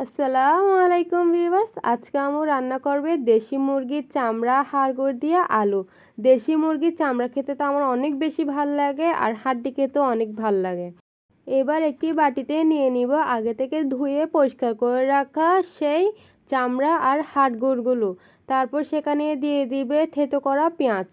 আসসালামু আলাইকুম ভিউয়ার্স, আজকে আমু রান্না করবে দেশি মুরগির চামড়া হাড়গোড় দিয়ে আলু। দেশি মুরগির চামড়া খেতে তো আমার অনেক বেশি ভাল লাগে, আর হাড্ডি খেতেও অনেক ভাল লাগে। এবার একটি বাটিতে নিয়ে নিব আগে থেকে ধুয়ে পরিষ্কার করে রাখা সেই চামড়া আর হাড়গোড়গুলো। তারপর সেখানে দিয়ে দিবে থেতো করা পেঁয়াজ,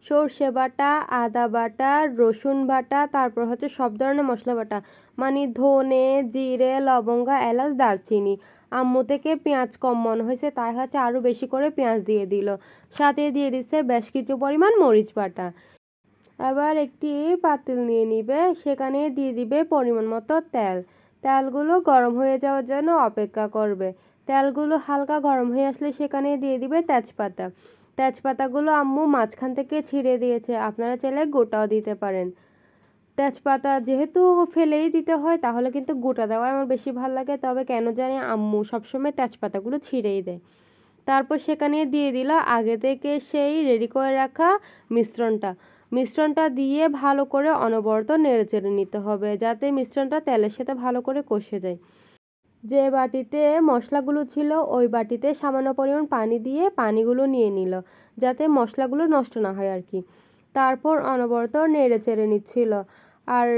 সর্ষে বাটা, আদা বাটা, রসুন বাটা, তারপর সব ধরনের মশলা বাটা, মানে ধনে, জিরে, লবঙ্গ, এলাচ, দারচিনি। আম্মু থেকে পেঁয়াজ কম মনে হয়েছে, তাই আরও বেশি করে পেঁয়াজ দিয়ে দিল। সাথে দিয়ে দিচ্ছে বেশ কিছু পরিমাণ মরিচ বাটা। এবার একটি পাতিল নিয়ে নিবে, সেখানে দিয়ে দিবে পরিমাণ মতো তেল। তেলগুলো গরম হয়ে যাওয়ার জন্য অপেক্ষা করবে। তেলগুলো হালকা গরম হয়ে আসলে সেখানে দিয়ে দিবে তেজপাতা। তেজপাতাগুলো আম্মু মাঝখান থেকে ছিঁড়ে দিয়েছে, আপনারা চাইলে গোটাও দিতে পারেন। তেজপাতা যেহেতু ফেলেই দিতে হয়, তাহলে কিন্তু গোটা দেওয়া আমার বেশি ভালো লাগে, তবে কেন জানি আম্মু সবসময় তেজপাতাগুলো ছিঁড়েই দেয়। তারপর সেখানে দিয়ে দিল আগে থেকে সেই রেডি করে রাখা মিশ্রণটা দিয়ে ভালো করে অনবরত নেড়ে চেড়ে নিতে হবে, যাতে মিশ্রণটা তেলের সাথে ভালো করে কষে যায়। যে বাটিতে মশলাগুলো ছিল ওই বাটিতে সামান্য পরিমাণ পানি দিয়ে পানিগুলো নিয়ে নিল, যাতে মশলাগুলো নষ্ট না হয় আর কি। তারপর অনবরত নেড়ে চেড়ে নিচ্ছিল। আর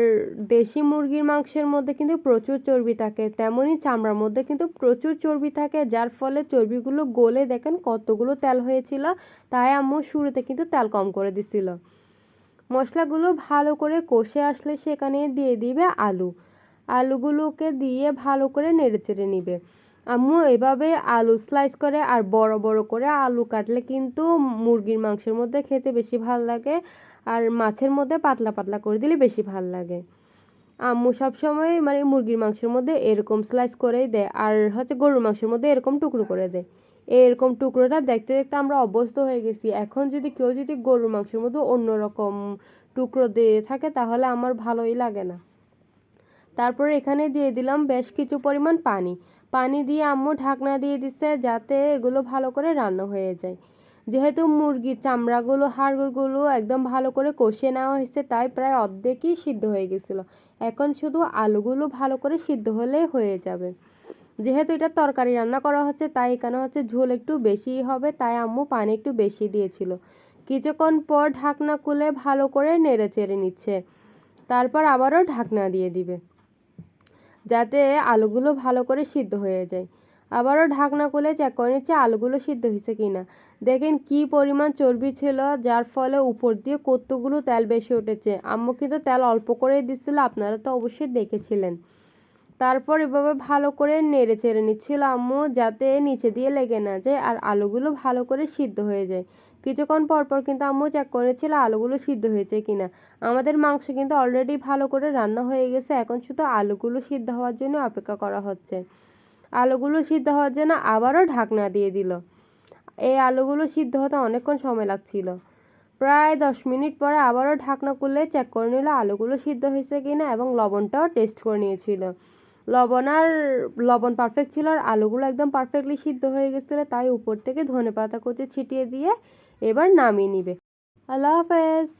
দেশি মুরগির মাংসের মধ্যে কিন্তু প্রচুর চর্বি থাকে, তেমনই চামড়ার মধ্যে কিন্তু প্রচুর চর্বি থাকে, যার ফলে চর্বিগুলো গলে দেখেন কতগুলো তেল হয়েছিল। তাই আম্মু শুরুতে কিন্তু তেল কম করে দিছিল। মশলাগুলো ভালো করে কষে আসলে সেখানে দিয়ে দিবে আলুগুলোকে দিয়ে ভালো করে নেড়েচেড়ে নিবে। আম্মু এভাবে আলু স্লাইস করে আর বড় বড় করে আলু কাটলে কিন্তু মুরগির মাংসের মধ্যে খেতে বেশি ভাল লাগে, আর মাছের মধ্যে পাতলা পাতলা করে দিলে বেশি ভাল লাগে। আম্মু সবসময় মানে মুরগির মাংসের মধ্যে এরকম স্লাইস করেই দেয়, আর গরুর মাংসের মধ্যে এরকম টুকরো করে দেয়। এরকম টুকরোটা দেখতে দেখতে আমরা অভ্যস্ত হয়ে গেছি। এখন যদি কেউ গরুর মাংসের মধ্যে অন্যরকম টুকরো দিয়ে থাকে, তাহলে আমার ভালোই লাগে না। তারপর এখানে দিয়ে দিলাম বেশ কিছু পরিমাণ পানি দিয়ে আম্মু ঢাকনা দিয়ে দিচ্ছে, যাতে এগুলো ভালো করে রান্না হয়ে যায়। যেহেতু মুরগির চামড়াগুলো হাড়গুলো একদম ভালো করে কষিয়ে নেওয়া হয়েছে, তাই প্রায় অর্ধেকই সিদ্ধ হয়ে গেছিলো। এখন শুধু আলুগুলো ভালো করে সিদ্ধ হলেই হয়ে যাবে। যেহেতু এটা তরকারি রান্না করা হচ্ছে, তাই এখানে ঝোল একটু বেশিই হবে, তাই আম্মু পানি একটু বেশি দিয়েছিল। কিছুক্ষণ পর ঢাকনা খুলে ভালো করে নেড়ে চেড়ে নিচ্ছে। তারপর আবারও ঢাকনা দিয়ে দিবে, যাতে আলুগুলো ভালো করে সিদ্ধ হয়ে যায়। আবারও ঢাকনা খুলে চেক করে নিচ্ছে আলুগুলো সিদ্ধ হয়েছে কিনা। দেখেন কি পরিমাণ চর্বি ছিল, যার ফলে উপর দিয়ে কতগুলো তেল বেশি উঠেছে। আম্মু কিন্তু তেল অল্প করে দিচ্ছিল, আপনারা তো অবশ্যই দেখেছিলেন। তারপর এভাবে ভালো করে নেড়ে চেড়ে নিচ্ছিল আম্মু, যাতে নিচে দিয়ে লেগে না যায় আর আলুগুলো ভালো করে সিদ্ধ হয়ে যায়। কিছুক্ষণ পরপর কিন্তু আম্মু চেক করেছিল আলুগুলো সিদ্ধ হয়েছে কিনা। আমাদের মাংস কিন্তু অলরেডি ভালো করে রান্না হয়ে গেছে, এখন শুধু আলুগুলো সিদ্ধ হওয়ার জন্য অপেক্ষা করা হচ্ছে। আলুগুলো সিদ্ধ হওয়ার জন্য আবারও ঢাকনা দিয়ে দিল। এই আলুগুলো সিদ্ধ হতে অনেকক্ষণ সময় লাগছিল। প্রায় 10 মিনিট পরে আবারও ঢাকনা খুলে চেক করে নিল আলুগুলো সিদ্ধ হয়েছে কিনা, এবং লবণটাও টেস্ট করে নিয়েছিল। লবণ পারফেক্ট ছিল, আর আলুগুলো একদম পারফেক্টলি সিদ্ধ হয়ে গেছিলো, তাই উপর থেকে ধনেপাতা কুচি ছিটিয়ে দিয়ে এবার নামিয়ে নিবে। আল্লাহ হাফেজ।